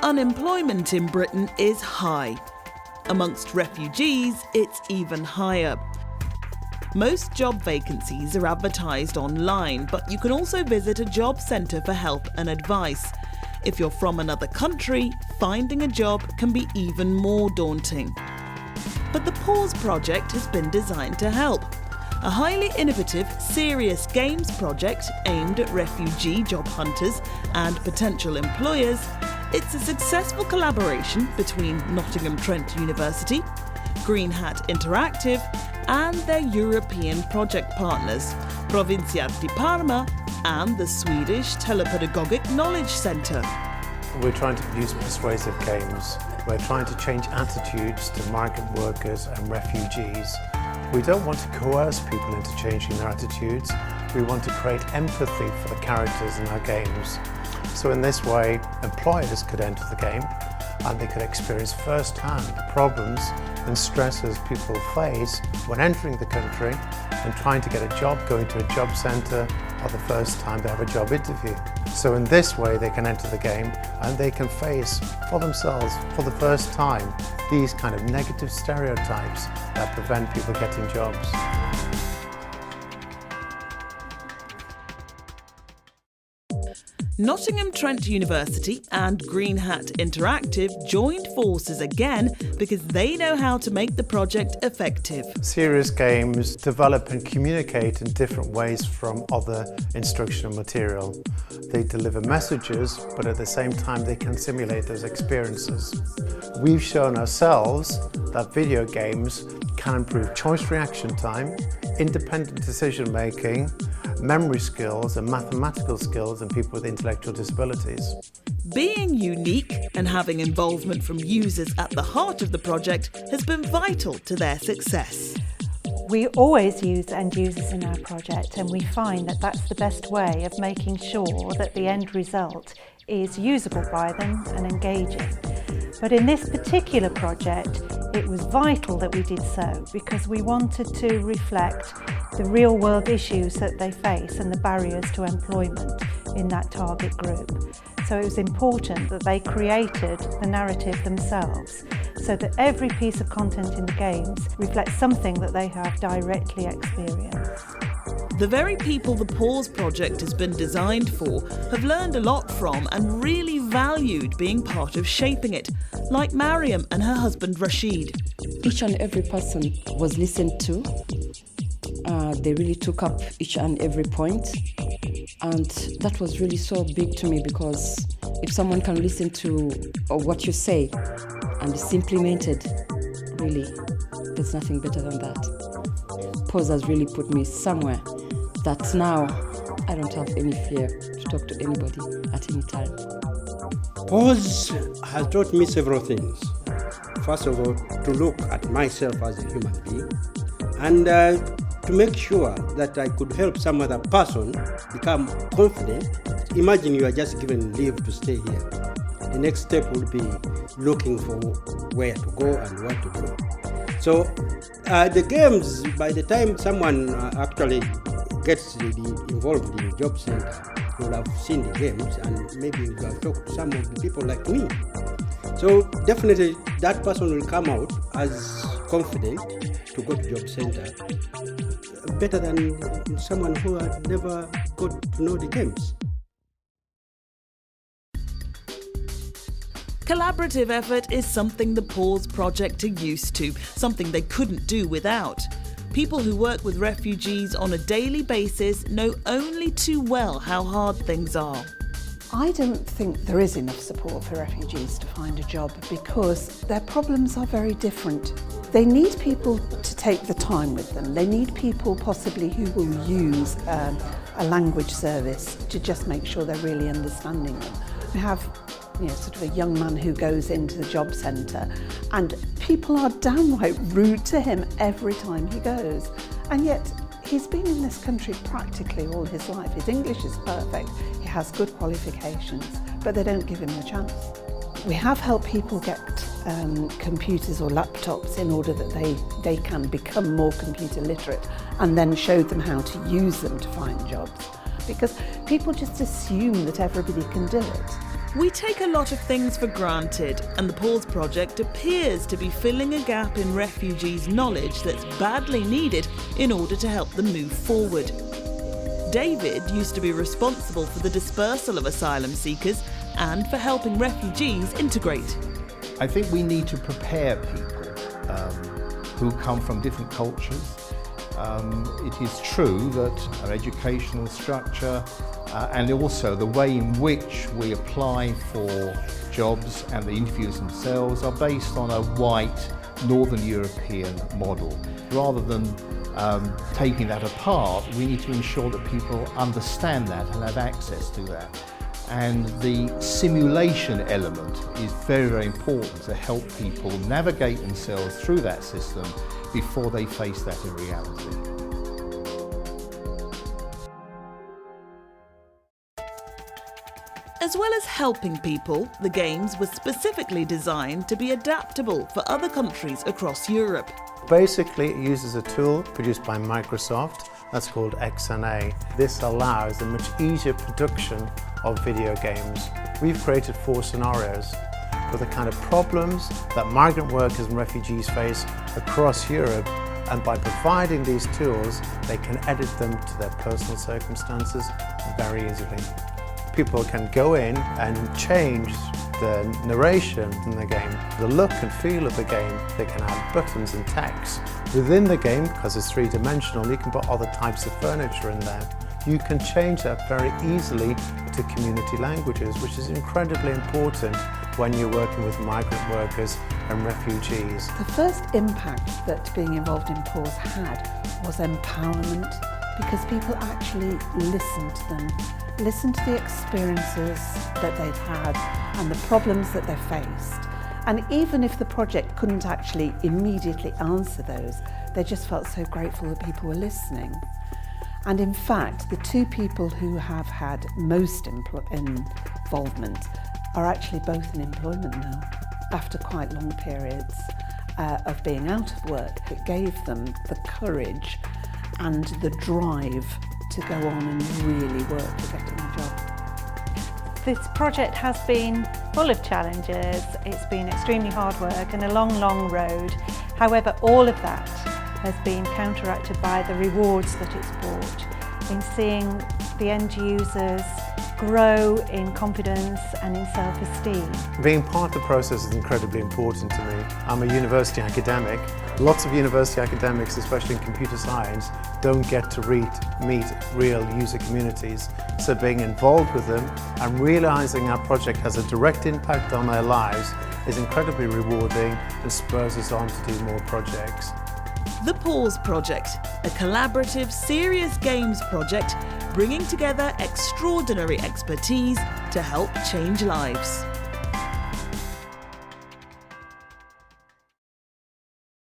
Unemployment in Britain is high. Amongst refugees, it's even higher. Most job vacancies are advertised online, but you can also visit a job centre for help and advice. If you're from another country, finding a job can be even more daunting. But the Pause project has been designed to help. A highly innovative, serious games project aimed at refugee job hunters and potential employers, it's a successful collaboration between Nottingham Trent University, Green Hat Interactive and their European project partners, Provinciat di Parma and the Swedish Telepedagogic Knowledge Centre. We're trying to produce persuasive games. We're trying to change attitudes to migrant workers and refugees. We don't want to coerce people into changing their attitudes. We want to create empathy for the characters in our games. So in this way, employers could enter the game and they could experience firsthand the problems and stresses people face when entering the country and trying to get a job, going to a job centre, or the first time they have a job interview. So in this way they can enter the game and they can face for themselves, for the first time, these kind of negative stereotypes that prevent people getting jobs. Nottingham Trent University and Green Hat Interactive joined forces again because they know how to make the project effective. Serious games develop and communicate in different ways from other instructional material. They deliver messages, but at the same time they can simulate those experiences. We've shown ourselves that video games can improve choice reaction time, independent decision making, memory skills and mathematical skills in people with intellectual disabilities. Being unique and having involvement from users at the heart of the project has been vital to their success. We always use end users in our project, and we find that that's the best way of making sure that the end result is usable by them and engaging. But in this particular project, it was vital that we did so because we wanted to reflect the real world issues that they face and the barriers to employment in that target group. So it was important that they created the narrative themselves so that every piece of content in the games reflects something that they have directly experienced. The very people the Pause project has been designed for have learned a lot from and really valued being part of shaping it, like Mariam and her husband Rashid. Each and every person was listened to. They really took up each and every point, and that was really so big to me because if someone can listen to what you say and it's implemented, really, there's nothing better than that. Pause has really put me somewhere that now I don't have any fear to talk to anybody at any time. Pause has taught me several things. First of all, to look at myself as a human being and to make sure that I could help some other person become confident. Imagine you are just given leave to stay here. The next step would be looking for where to go and what to do. So the games, by the time someone actually gets involved in a job center, you will have seen the games and maybe you have talked to some of the people like me. So definitely that person will come out as confident to go to job center, better than someone who had never got to know the games. Collaborative effort is something the Pause project are used to, something they couldn't do without. People who work with refugees on a daily basis know only too well how hard things are. I don't think there is enough support for refugees to find a job because their problems are very different. They need people to take the time with them. They need people possibly who will use a language service to just make sure they're really understanding them. We have sort of a young man who goes into the job centre and people are downright rude to him every time he goes. And yet he's been in this country practically all his life. His English is perfect, he has good qualifications, but they don't give him the chance. We have helped people get computers or laptops in order that they can become more computer literate and then showed them how to use them to find jobs. Because people just assume that everybody can do it. We take a lot of things for granted, and the Pause Project appears to be filling a gap in refugees' knowledge that's badly needed in order to help them move forward. David used to be responsible for the dispersal of asylum seekers and for helping refugees integrate. I think we need to prepare people who come from different cultures. It is true that our educational structure and also the way in which we apply for jobs and the interviews themselves are based on a white Northern European model. Rather than taking that apart, we need to ensure that people understand that and have access to that. And the simulation element is very, very important to help people navigate themselves through that system before they face that in reality. As well as helping people, the games were specifically designed to be adaptable for other countries across Europe. Basically, it uses a tool produced by Microsoft that's called XNA. This allows a much easier production of video games. We've created 4 scenarios for the kind of problems that migrant workers and refugees face across Europe, and by providing these tools, they can edit them to their personal circumstances very easily. People can go in and change the narration in the game, the look and feel of the game. They can add buttons and text. Within the game, because it's 3-dimensional, you can put other types of furniture in there. You can change that very easily to community languages, which is incredibly important when you're working with migrant workers and refugees. The first impact that being involved in Pause had was empowerment, because people actually listened to them, listened to the experiences that they've had and the problems that they faced. And even if the project couldn't actually immediately answer those, they just felt so grateful that people were listening. And in fact, the 2 people who have had most involvement are actually both in employment now, after quite long periods of being out of work. It gave them the courage and the drive to go on and really work at getting a job. This project has been full of challenges. It's been extremely hard work and a long, long road. However, all of that has been counteracted by the rewards that it's brought in seeing the end users grow in confidence and in self-esteem. Being part of the process is incredibly important to me. I'm a university academic. Lots of university academics, especially in computer science, don't get to meet real user communities. So being involved with them and realising our project has a direct impact on their lives is incredibly rewarding and spurs us on to do more projects. The Pause Project, a collaborative, serious games project bringing together extraordinary expertise to help change lives.